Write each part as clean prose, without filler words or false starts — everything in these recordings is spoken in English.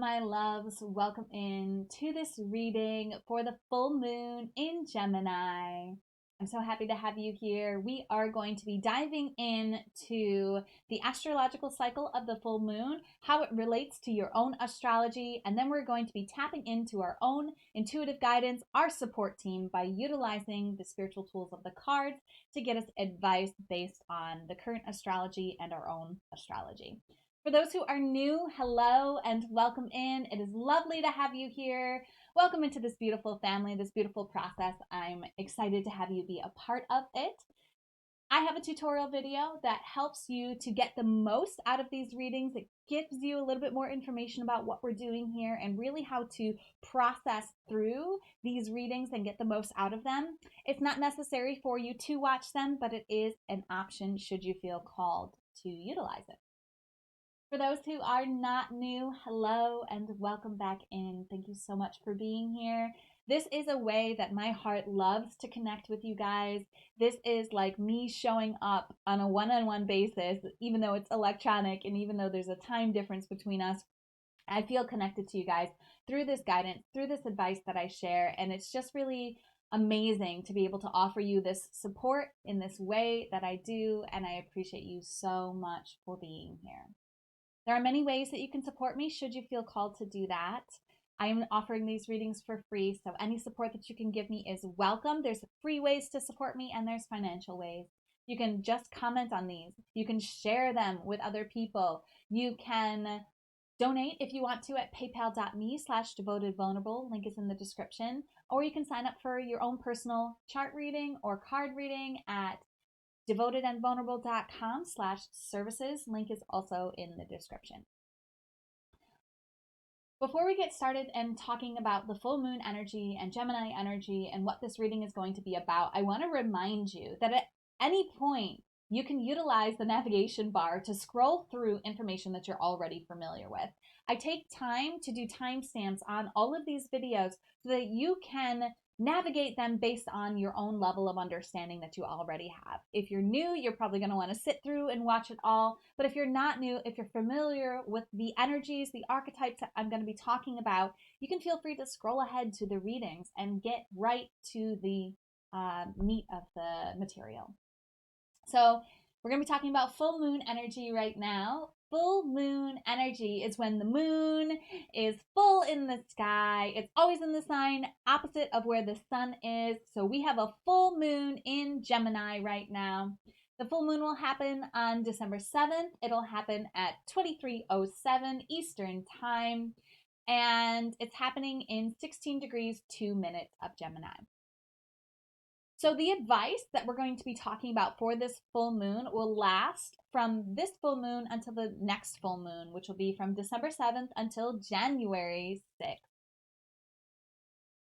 my loves. Welcome in to this reading for the full moon in Gemini. I'm so happy to have you here. We are going to be diving into the astrological cycle of the full moon, how it relates to your own astrology, and then we're going to be tapping into our own intuitive guidance, our support team, by utilizing the spiritual tools of the cards to get us advice based on the current astrology and our own astrology. For those who are new, hello and welcome in. It is lovely to have you here. Welcome into this beautiful family, this beautiful process. I'm excited to have you be a part of it. I have a tutorial video that helps you to get the most out of these readings. It gives you a little bit more information about what we're doing here and really how to process through these readings and get the most out of them. It's not necessary for you to watch them, but it is an option should you feel called to utilize it. For those who are not new, hello and welcome back in. Thank you so much for being here. This is a way that my heart loves to connect with you guys. This is like me showing up on a one-on-one basis, even though it's electronic and even though there's a time difference between us. I feel connected to you guys through this guidance, through this advice that I share, and it's just really amazing to be able to offer you this support in this way that I do, and I appreciate you so much for being here. There are many ways that you can support me should you feel called to do that. I am offering these readings for free, so any support that you can give me is welcome. There's free ways to support me and there's financial ways. You can just comment on these. You can share them with other people. You can donate if you want to at paypal.me/devotedvulnerable. Link is in the description. Or you can sign up for your own personal chart reading or card reading at devotedandvulnerable.com/services. Link is also in the description. Before we get started and talking about the full moon energy and Gemini energy and what this reading is going to be about, I want to remind you that at any point you can utilize the navigation bar to scroll through information that you're already familiar with. I take time to do timestamps on all of these videos so that you can navigate them based on your own level of understanding that you already have. If you're new, you're probably going to want to sit through and watch it all. But if you're not new, if you're familiar with the energies, the archetypes that I'm going to be talking about, you can feel free to scroll ahead to the readings and get right to the meat of the material. So we're going to be talking about full moon energy right now. Full moon energy is when the moon is full in the sky. It's always in the sign opposite of where the sun is. So we have a full moon in Gemini right now. The full moon will happen on December 7th. It'll happen at 23:07 Eastern Time. And it's happening in 16 degrees 2 minutes of Gemini. So the advice that we're going to be talking about for this full moon will last from this full moon until the next full moon, which will be from December 7th until January 6th.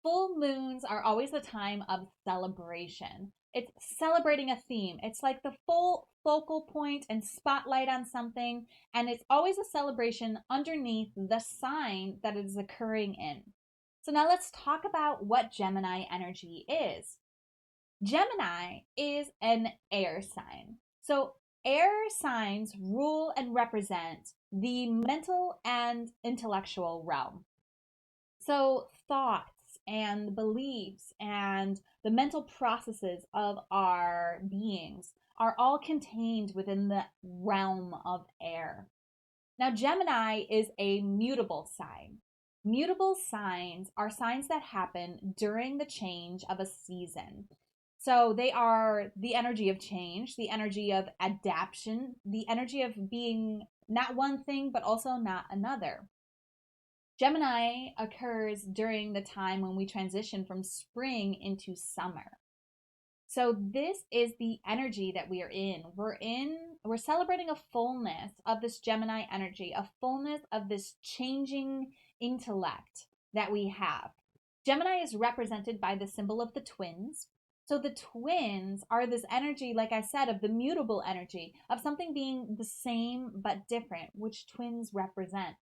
Full moons are always a time of celebration. It's celebrating a theme. It's like the full focal point and spotlight on something, and it's always a celebration underneath the sign that it is occurring in. So now let's talk about what Gemini energy is. Gemini is an air sign. So air signs rule and represent the mental and intellectual realm. So thoughts and beliefs and the mental processes of our beings are all contained within the realm of air. Now, Gemini is a mutable sign. Mutable signs are signs that happen during the change of a season. So they are the energy of change, the energy of adaptation, the energy of being not one thing, but also not another. Gemini occurs during the time when we transition from spring into summer. So this is the energy that we are in. We're celebrating a fullness of this Gemini energy, a fullness of this changing intellect that we have. Gemini is represented by the symbol of the twins. So the twins are this energy, like I said, of the mutable energy, of something being the same but different, which twins represent.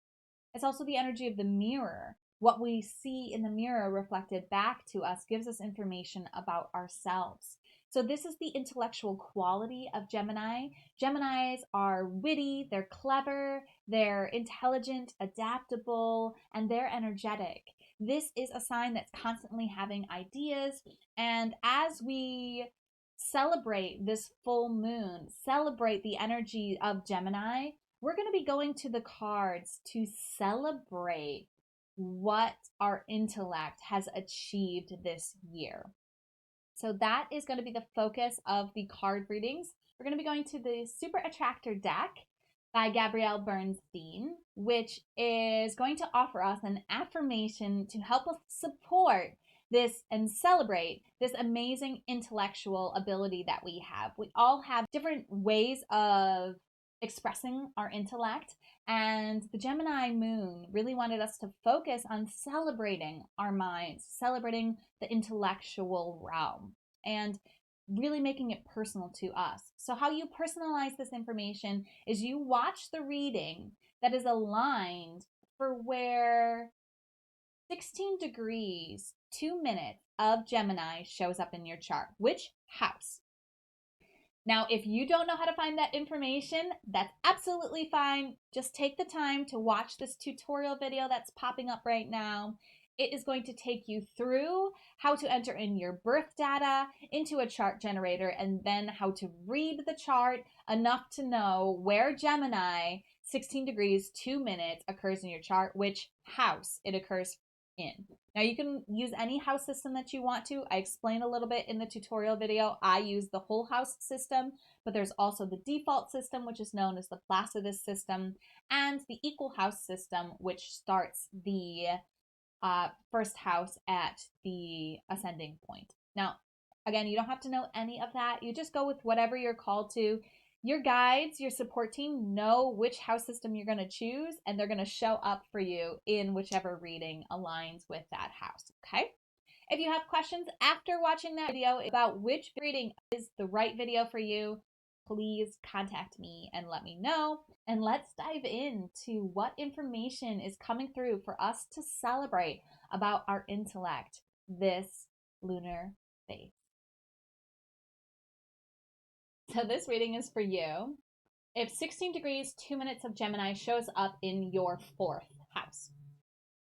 It's also the energy of the mirror. What we see in the mirror reflected back to us gives us information about ourselves. So this is the intellectual quality of Gemini. Geminis are witty, they're clever, they're intelligent, adaptable, and they're energetic. This is a sign that's constantly having ideas. And as we celebrate this full moon, celebrate the energy of Gemini, we're going to be going to the cards to celebrate what our intellect has achieved this year. So that is going to be the focus of the card readings. We're going to be going to the Super Attractor deck by Gabrielle Bernstein, which is going to offer us an affirmation to help us support this and celebrate this amazing intellectual ability that we have. We all have different ways of expressing our intellect, and the Gemini moon really wanted us to focus on celebrating our minds, celebrating the intellectual realm, and really making it personal to us. So how you personalize this information is you watch the reading that is aligned for where 16 degrees, 2 minutes of Gemini shows up in your chart. Which house? Now, if you don't know how to find that information, that's absolutely fine. Just take the time to watch this tutorial video that's popping up right now. It is going to take you through how to enter in your birth data into a chart generator, and then how to read the chart enough to know where Gemini 16 degrees 2 minutes occurs in your chart, which house it occurs in. Now you can use any house system that you want to. I explained a little bit in the tutorial video. I use the whole house system, but there's also the default system, which is known as the Placidus system, and the equal house system, which starts the first house at the ascending point. Now, again, you don't have to know any of that. You just go with whatever you're called to. Your guides, your support team know which house system you're going to choose, and they're going to show up for you in whichever reading aligns with that house, okay? If you have questions after watching that video about which reading is the right video for you, please contact me and let me know. And let's dive into what information is coming through for us to celebrate about our intellect this lunar phase. So this reading is for you. If 16 degrees, 2 minutes of Gemini shows up in your 4th house.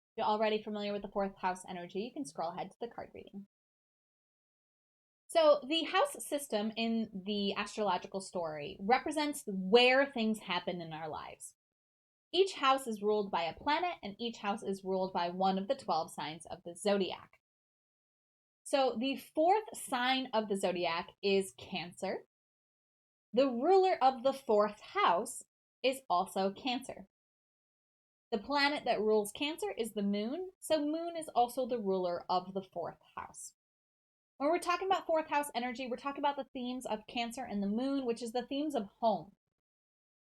If you're already familiar with the 4th house energy, you can scroll ahead to the card reading. So the house system in the astrological story represents where things happen in our lives. Each house is ruled by a planet, and each house is ruled by one of the 12 signs of the zodiac. So the 4th sign of the zodiac is Cancer. The ruler of the 4th house is also Cancer. The planet that rules Cancer is the moon, so moon is also the ruler of the 4th house. When we're talking about 4th house energy, we're talking about the themes of Cancer and the moon, which is the themes of home.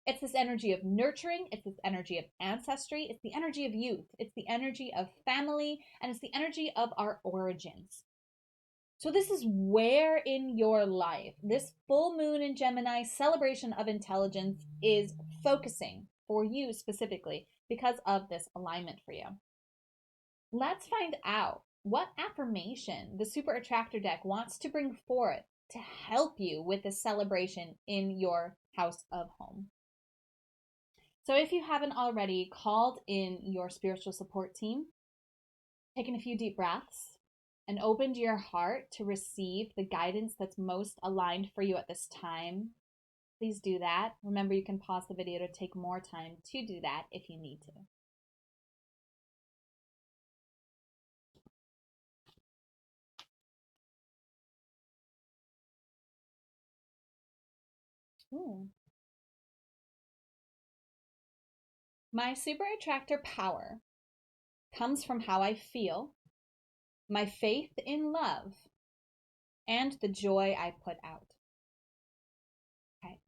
It's this energy of nurturing, it's this energy of ancestry, it's the energy of youth, it's the energy of family, and it's the energy of our origins. So this is where in your life this full moon in Gemini celebration of intelligence is focusing for you specifically because of this alignment for you. Let's find out what affirmation the Super Attractor deck wants to bring forth to help you with this celebration in your house of home. So if you haven't already called in your spiritual support team, taken a few deep breaths, and opened your heart to receive the guidance that's most aligned for you at this time, please do that. Remember, you can pause the video to take more time to do that if you need to. My super attractor power comes from how I feel, my faith in love, and the joy I put out. Okay.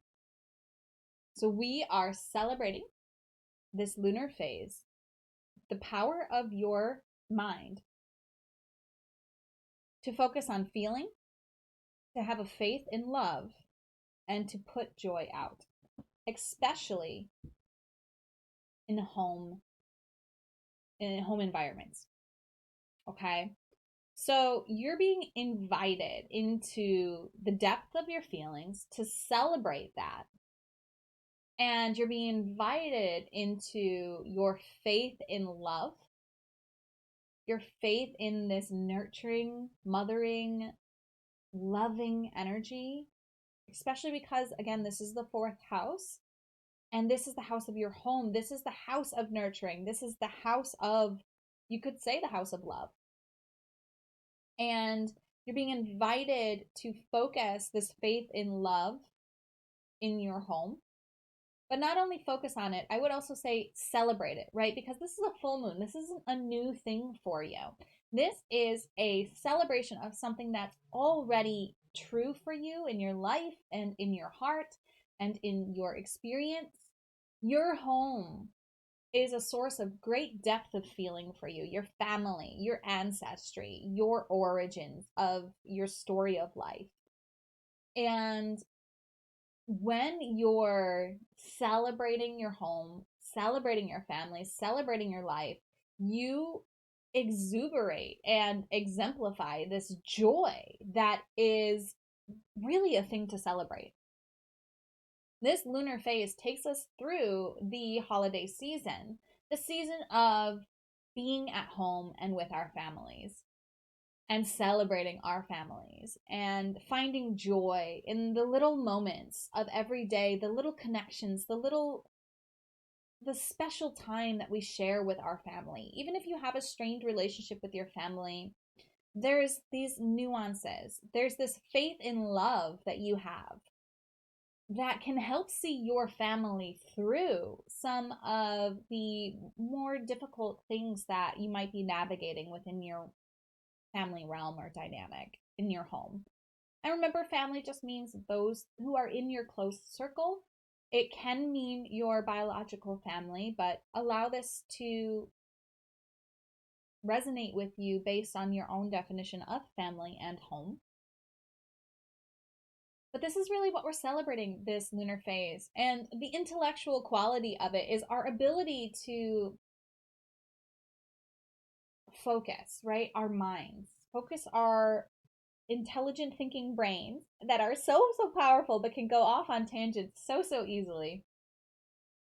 So we are celebrating this lunar phase, the power of your mind to focus on feeling, to have a faith in love, and to put joy out, especially in home environments. Okay? So you're being invited into the depth of your feelings to celebrate that. And you're being invited into your faith in love, your faith in this nurturing, mothering, loving energy, especially because, again, this is the fourth house. And this is the house of your home. This is the house of nurturing. This is the house of, you could say, the house of love. And you're being invited to focus this faith in love in your home. But not only focus on it, I would also say celebrate it, right? Because this is a full moon. This isn't a new thing for you. This is a celebration of something that's already true for you in your life and in your heart and in your experience. Your home is a source of great depth of feeling for you, your family, your ancestry, your origins of your story of life. And when you're celebrating your home, celebrating your family, celebrating your life, you exuberate and exemplify this joy that is really a thing to celebrate. This lunar phase takes us through the holiday season, the season of being at home and with our families and celebrating our families and finding joy in the little moments of every day, the little connections, the special time that we share with our family. Even if you have a strained relationship with your family, there's these nuances. There's this faith in love that you have that can help see your family through some of the more difficult things that you might be navigating within your family realm or dynamic in your home. And remember, family just means those who are in your close circle. It can mean your biological family, but allow this to resonate with you based on your own definition of family and home. But this is really what we're celebrating this lunar phase. And the intellectual quality of it is our ability to focus, right? Our minds, focus our intelligent thinking brains that are so powerful but can go off on tangents so easily.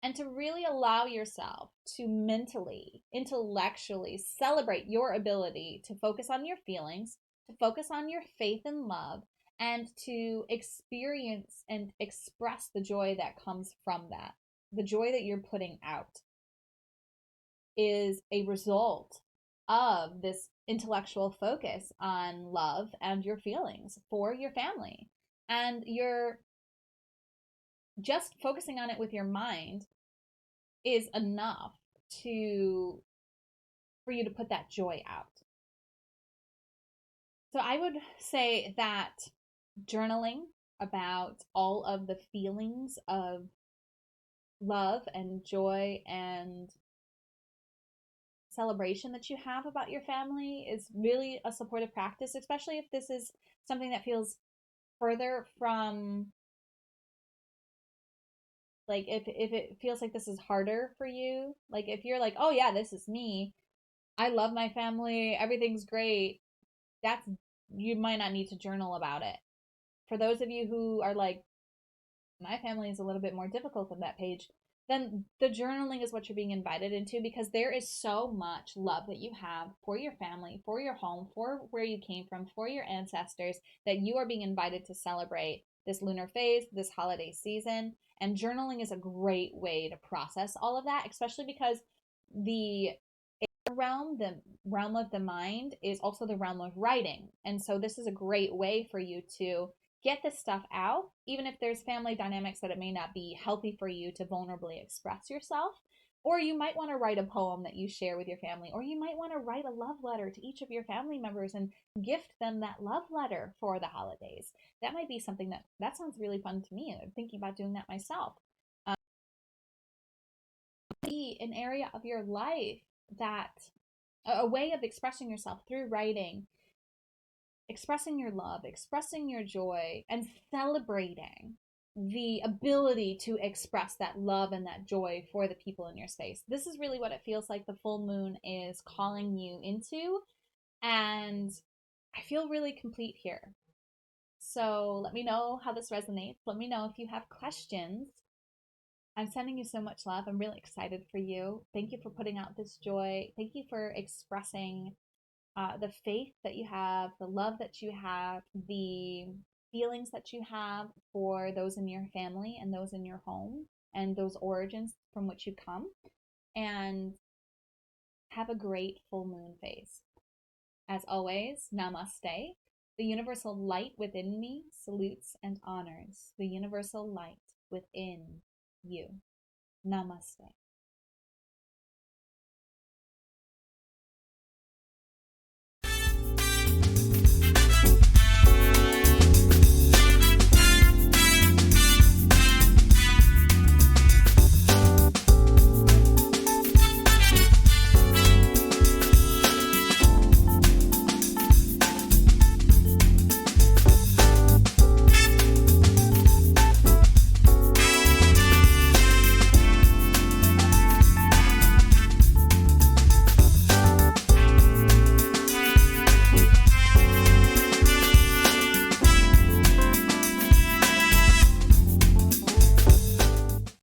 And to really allow yourself to mentally, intellectually celebrate your ability to focus on your feelings, to focus on your faith and love, and to experience and express the joy that comes from that. The joy that you're putting out is a result of this intellectual focus on love and your feelings for your family. And you're just focusing on it with your mind is enough to for you to put that joy out. So I would say that journaling about all of the feelings of love and joy and celebration that you have about your family is really a supportive practice, especially if this is something that feels further from, like, if it feels like this is harder for you, like if you're like, oh yeah, this is me, I love my family, everything's great, that's, you might not need to journal about it. For those of you who are like, my family is a little bit more difficult than that page, then the journaling is what you're being invited into, because there is so much love that you have for your family, for your home, for where you came from, for your ancestors, that you are being invited to celebrate this lunar phase, this holiday season. And journaling is a great way to process all of that, especially because the realm, the realm of the mind, is also the realm of writing. And so this is a great way for you to get this stuff out, even if there's family dynamics that it may not be healthy for you to vulnerably express yourself. Or you might want to write a poem that you share with your family, or you might want to write a love letter to each of your family members and gift them that love letter for the holidays. That might be something that sounds really fun to me. I'm thinking about doing that myself. Be an area of your life that a way of expressing yourself through writing, expressing your love, expressing your joy, and celebrating the ability to express that love and that joy for the people in your space. This is really what it feels like the full moon is calling you into. And I feel really complete here. So let me know how this resonates. Let me know if you have questions. I'm sending you so much love. I'm really excited for you. Thank you for putting out this joy. Thank you for expressing the faith that you have, the love that you have, the feelings that you have for those in your family and those in your home and those origins from which you come. And have a great full moon phase. As always, namaste. The universal light within me salutes and honors the universal light within you. Namaste.